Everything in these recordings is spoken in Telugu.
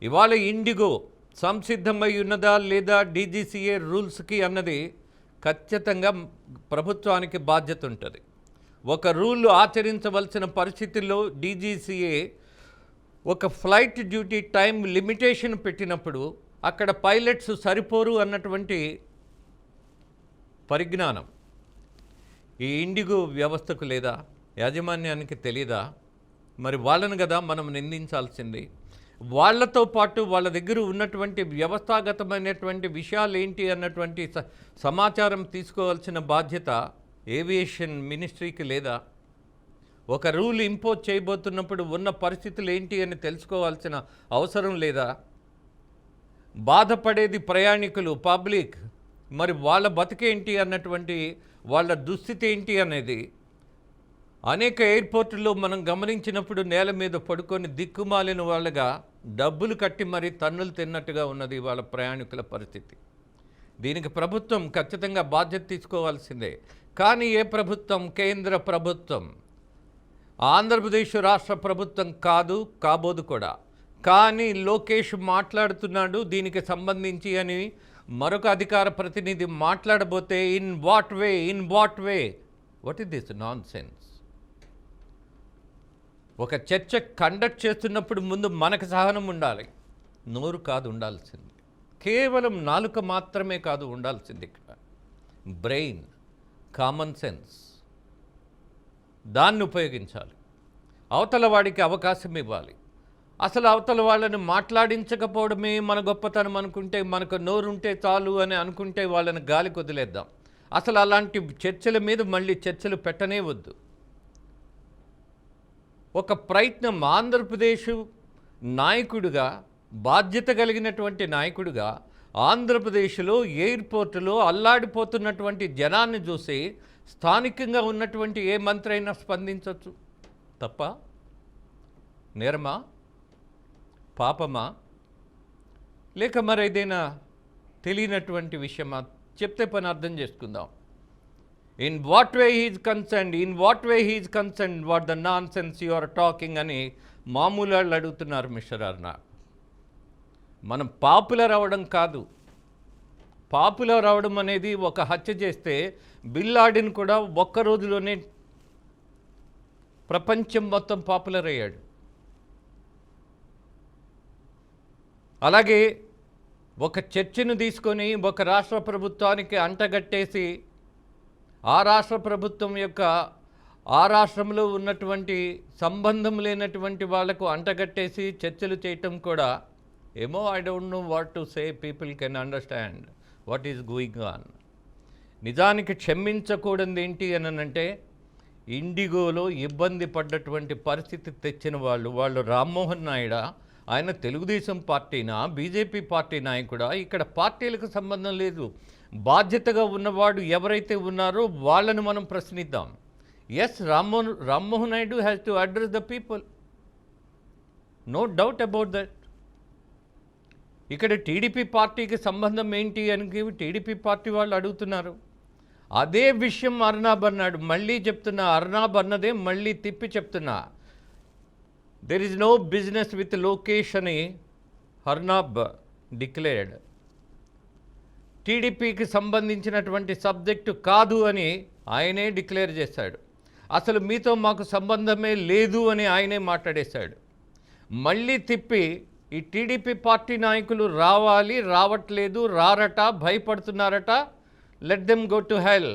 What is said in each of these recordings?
ఇవాళ ఇండిగో సంసిద్ధమై ఉన్నదా లేదా డీజీసీఏ రూల్స్కి అన్నది ఖచ్చితంగా ప్రభుత్వానికి బాధ్యత ఉంటుంది. ఒక రూల్ ఆచరించవలసిన పరిస్థితుల్లో డీజీసీఏ ఒక ఫ్లైట్ డ్యూటీ టైం లిమిటేషన్ పెట్టినప్పుడు అక్కడ పైలట్స్ సరిపోరు అన్నటువంటి పరిజ్ఞానం ఈ ఇండిగో వ్యవస్థకు లేదా, యాజమాన్యానికి తెలీదా? మరి వాళ్ళను కదా మనం నిందించాల్సింది. వాళ్లతో పాటు వాళ్ళ దగ్గర ఉన్నటువంటి వ్యవస్థాగతమైనటువంటి విషయాలు ఏంటి అన్నటువంటి సమాచారం తీసుకోవాల్సిన బాధ్యత ఏవియేషన్ మినిస్ట్రీకి లేదా? ఒక రూల్ ఇంపోజ్ చేయబోతున్నప్పుడు ఉన్న పరిస్థితులు ఏంటి అని తెలుసుకోవాల్సిన అవసరం లేదా? బాధపడేది ప్రయాణికులు, పబ్లిక్. మరి వాళ్ళ బతికేంటి అన్నటువంటి, వాళ్ళ దుస్థితి ఏంటి అనేది అనేక ఎయిర్పోర్టుల్లో మనం గమనించినప్పుడు నేల మీద పడుకొని దిక్కుమాలిన వాళ్ళగా డబ్బులు కట్టి మరీ తన్నులు తిన్నట్టుగా ఉన్నది వాళ్ళ ప్రయాణికుల పరిస్థితి. దీనికి ప్రభుత్వం ఖచ్చితంగా బాధ్యత తీసుకోవాల్సిందే. కానీ ఏ ప్రభుత్వం? కేంద్ర ప్రభుత్వం. ఆంధ్రప్రదేశ్ రాష్ట్ర ప్రభుత్వం కాదు, కాబోదు కూడా. కానీ లోకేష్ మాట్లాడుతున్నాడు దీనికి సంబంధించి అని మరొక అధికార ప్రతినిధి మాట్లాడబోతే in what way, what is this nonsense? ఒక చర్చ కండక్ట్ చేస్తున్నప్పుడు ముందు మనకు సహనం ఉండాలి, నోరు కాదు ఉండాల్సింది. కేవలం నాలుక మాత్రమే కాదు ఉండాల్సింది. ఇక్కడ బ్రెయిన్, కామన్ సెన్స్, దాన్ని ఉపయోగించాలి. అవతల వాడికి అవకాశం ఇవ్వాలి. అసలు అవతల వాళ్ళని మాట్లాడించకపోవడమే మన గొప్పతనం అనుకుంటే, మనకు నోరుంటే చాలు అని అనుకుంటే వాళ్ళని గాలికి వదిలేద్దాం. అసలు అలాంటి చర్చల మీద మళ్ళీ చర్చలు పెట్టనే వద్దు. ఒక ప్రయత్నం ఆంధ్రప్రదేశ్ నాయకుడిగా, బాధ్యత కలిగినటువంటి నాయకుడిగా ఆంధ్రప్రదేశ్లో ఎయిర్పోర్టులో అల్లాడిపోతున్నటువంటి జనాన్ని చూసి స్థానికంగా ఉన్నటువంటి ఏ మంత్రి అయినా స్పందించవచ్చు. తప్ప? నేరమా? పాపమా? లేక మరేదైనా తెలియనటువంటి విషయమా? చెప్తే పని అర్థం చేసుకుందాం. In what way he's concerned, what the nonsense you are talking అని మామూలు వాళ్ళు అడుగుతున్నారు మిస్టర్ అర్ణ. మనం పాపులర్ అవ్వడం కాదు. పాపులర్ అవ్వడం అనేది ఒక హత్య చేస్తే బిన్ లాడెన్ కూడా ఒక్క రోజులోనే ప్రపంచం మొత్తం పాపులర్ అయ్యాడు. అలాగే ఒక చర్చను తీసుకొని ఒక రాష్ట్ర ప్రభుత్వానికి అంటగట్టేసి ఆ రాష్ట్ర ప్రభుత్వం యొక్క ఆ రాష్ట్రంలో ఉన్నటువంటి సంబంధం లేనటువంటి వాళ్లకు అంటగట్టేసి చర్చలు చేయటం కూడా ఏమో. I don't know what to say, people can understand what is going on. నిజానికి క్షమించకూడదు ఏంటి అని అంటే, ఇండిగోలో ఇబ్బంది పడ్డటువంటి పరిస్థితి తెచ్చిన వాళ్ళు రామ్మోహన్ నాయుడా, ఆయన తెలుగుదేశం పార్టీనా, బీజేపీ పార్టీ నాయకుడా? ఇక్కడ పార్టీలకు సంబంధం లేదు. బాధ్యతగా ఉన్నవాడు ఎవరైతే ఉన్నారో వాళ్ళను మనం ప్రశ్నిద్దాం. Yes, Rammohan Naidu has to address the people, no doubt about that. ఇక్కడ టీడీపీ పార్టీకి సంబంధం ఏంటి అని టీడీపీ పార్టీ వాళ్ళు అడుగుతున్నారు. అదే విషయం అర్నాబ్ అన్నాడు. మళ్ళీ చెప్తున్నా, అర్నాబ్ అన్నదే మళ్ళీ తిప్పి చెప్తున్నా. There is no business with Lokesh అని అర్నాబ్ డిక్లేర్డ్. టీడీపీకి సంబంధించినటువంటి సబ్జెక్టు కాదు అని ఆయనే డిక్లేర్ చేశాడు. అసలు మీతో మాకు సంబంధమే లేదు అని ఆయనే మాట్లాడేశాడు. మళ్ళీ తిప్పి ఈ టీడీపీ పార్టీ నాయకులు రావట్లేదు, రారట, భయపడుతున్నారట. Let them go to hell,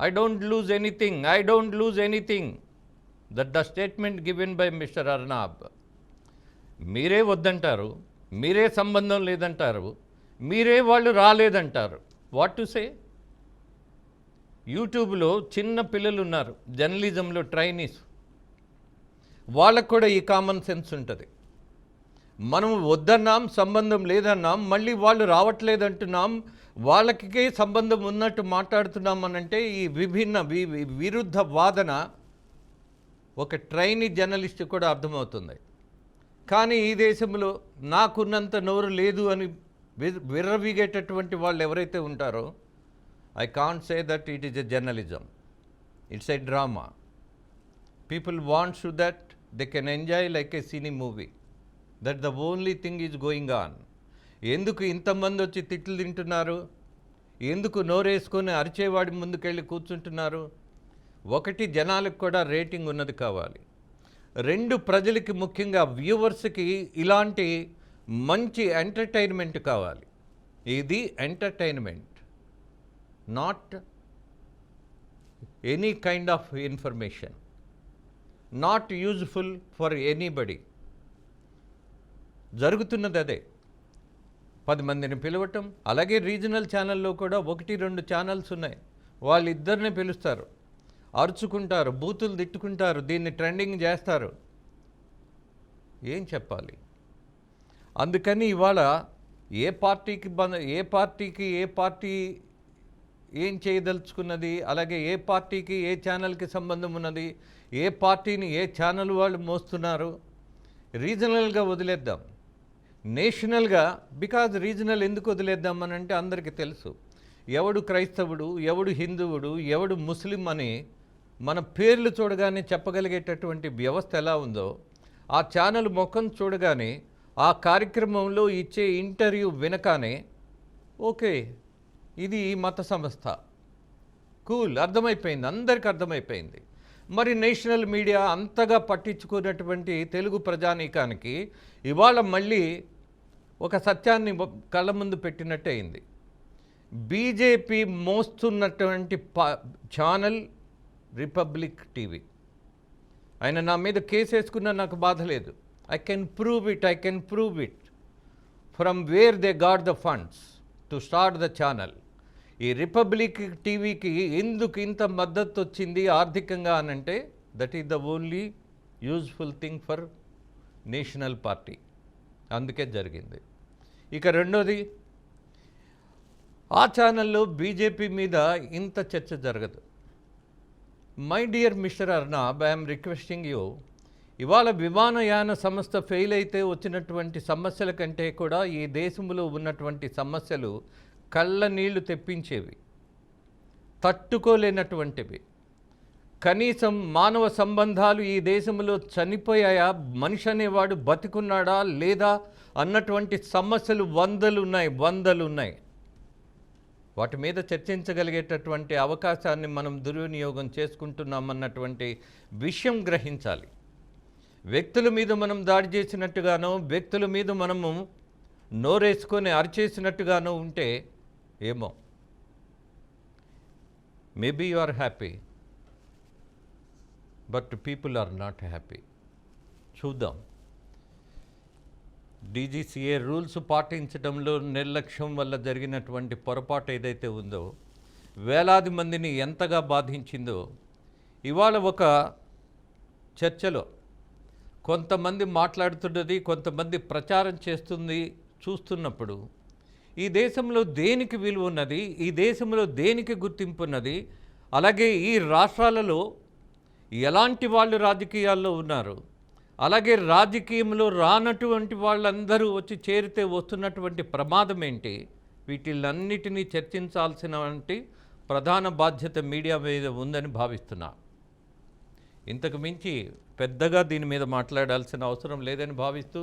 I don't lose anything. That the statement given by mister Arnab. మీరే వద్దంటారు, మీరే సంబంధం లేదంటారు, మీరే వాళ్ళు రాలేదంటారు. What to say? యూట్యూబ్లో చిన్న పిల్లలు ఉన్నారు, జర్నలిజంలో ట్రైనీస్, వాళ్ళకు కూడా ఈ కామన్ సెన్స్ ఉంటుంది. మనం వద్దన్నాం, సంబంధం లేదన్నాం, మళ్ళీ వాళ్ళు రావట్లేదంటున్నాం, వాళ్ళకే సంబంధం ఉన్నట్టు మాట్లాడుతున్నాం అనంటే ఈ విరుద్ధ వాదన ఒక ట్రైనీ జర్నలిస్ట్ కూడా అర్థమవుతుంది. కానీ ఈ దేశంలో నాకున్నంత నోరు లేదు అని విర్రవీగేటటువంటి వాళ్ళు ఎవరైతే ఉంటారో, I can't say that it is a journalism, it's a drama. People wants to that they can enjoy like a cine movie. That the only thing is going on. ఎందుకు ఇంతమంది వచ్చి తిట్లు తింటున్నారు? ఎందుకు నోరేసుకొని అరిచేవాడి ముందుకెళ్ళి కూర్చుంటున్నారు? ఒకటి, జనాలకు కూడా రేటింగ్ ఉన్నది కావాలి. రెండు, ప్రజలకి ముఖ్యంగా వ్యూవర్స్కి ఇలాంటి మంచి ఎంటర్టైన్మెంట్ కావాలి. ఇది entertainment, not any kind of information, not useful for anybody. జరుగుతున్నది అదే. 10 మందిని పిలవటం. అలాగే రీజనల్ ఛానల్లో కూడా 1-2 ఛానల్స్ ఉన్నాయి. వాళ్ళిద్దరిని పిలుస్తారు, అరుచుకుంటారు, బూతులు తిట్టుకుంటారు, దీన్ని ట్రెండింగ్ చేస్తారు. ఏం చెప్పాలి? అందుకని ఇవాళ ఏ పార్టీకి ఏ పార్టీ ఏం చేయదలుచుకున్నది, అలాగే ఏ పార్టీకి ఏ ఛానల్కి సంబంధం ఉన్నది, ఏ పార్టీని ఏ ఛానల్ వాళ్ళు మోస్తున్నారు, రీజనల్గా వదిలేద్దాం. నేషనల్గా, బికాజ్ రీజనల్ ఎందుకు వదిలేద్దామనంటే అందరికీ తెలుసు ఎవడు క్రైస్తవుడు, ఎవడు హిందువుడు, ఎవడు ముస్లిం అని మన పేర్లు చూడగానే చెప్పగలిగేటటువంటి వ్యవస్థ ఎలా ఉందో, ఆ ఛానల్ ముఖం చూడగానే, ఆ కార్యక్రమంలో ఇచ్చే ఇంటర్వ్యూ వినగానే ఓకే ఇది మత సంస్థ, కూల్, అర్థమైపోయింది, అందరికీ అర్థమైపోయింది. మరి నేషనల్ మీడియా అంతగా పట్టించుకున్నటువంటి తెలుగు ప్రజానీకానికి ఇవాళ మళ్ళీ ఒక సత్యాన్ని కళ్ళ ముందు పెట్టినట్టే అయింది. బీజేపీ మోస్తున్నటువంటి ఛానల్ రిపబ్లిక్ టీవీ. ఆయన నా మీద కేసు వేసుకున్నా నాకు బాధ లేదు. I can prove it from where they got the funds to start the channel. ఈ రిపబ్లిక్ టీవీకి ఎందుకు ఇంత మద్దతు వచ్చింది ఆర్థికంగా అనంటే, that is the only useful thing for national party. అందుకే జరిగింది. ఇక రెండోది, ఆ ఛానల్లో బీజేపీ మీద ఇంత చర్చ జరగదు. My dear mister Arnab, I'm requesting you, ఇవాళ విమానయాన సంస్థ ఫెయిల్ అయితే వచ్చినటువంటి సమస్యల కంటే కూడా ఈ దేశంలో ఉన్నటువంటి సమస్యలు కళ్ళ నీళ్లు తెప్పించేవి, తట్టుకోలేనటువంటివి. కనీసం మానవ సంబంధాలు ఈ దేశంలో చనిపోయాయా, మనిషి అనేవాడు బతికున్నాడా లేదా అన్నటువంటి సమస్యలు వందలు ఉన్నాయి. వాటి మీద చర్చించగలిగేటటువంటి అవకాశాన్ని మనం దుర్వినియోగం చేసుకుంటున్నామన్నటువంటి విషయం గ్రహించాలి. వ్యక్తుల మీద మనం దాడి చేసినట్టుగానో, వ్యక్తుల మీద మనము నోరేసుకొని అరిచేసినట్టుగానో ఉంటే ఏమో, maybe you are happy, but people are not happy. చూద్దాం. డీజీసీఏ రూల్స్ పాటించడంలో నిర్లక్ష్యం వల్ల జరిగినటువంటి పొరపాటు ఏదైతే ఉందో, వేలాది మందిని ఎంతగా బాధించిందో, ఇవాళ ఒక చర్చలో కొంతమంది మాట్లాడుతున్నది, కొంతమంది ప్రచారం చేస్తుంది చూస్తున్నప్పుడు, ఈ దేశంలో దేనికి విలువ ఉన్నది, ఈ దేశంలో దేనికి గుర్తింపు ఉన్నది, అలాగే ఈ రాష్ట్రాలలో ఎలాంటి వాళ్ళు రాజకీయాల్లో ఉన్నారు, అలాగే రాజకీయంలో రానటువంటి వాళ్ళందరూ వచ్చి చేరితే వస్తున్నటువంటి ప్రమాదం ఏంటి, వీటిలన్నిటినీ చర్చించాల్సినటువంటి ప్రధాన బాధ్యత మీడియా మీద ఉందని భావిస్తున్నా. ఇంతకు మించి పెద్దగా దీని మీద మాట్లాడాల్సిన అవసరం లేదని భావిస్తూ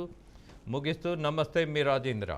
ముగిస్తూ, నమస్తే, మీ రాజేంద్ర.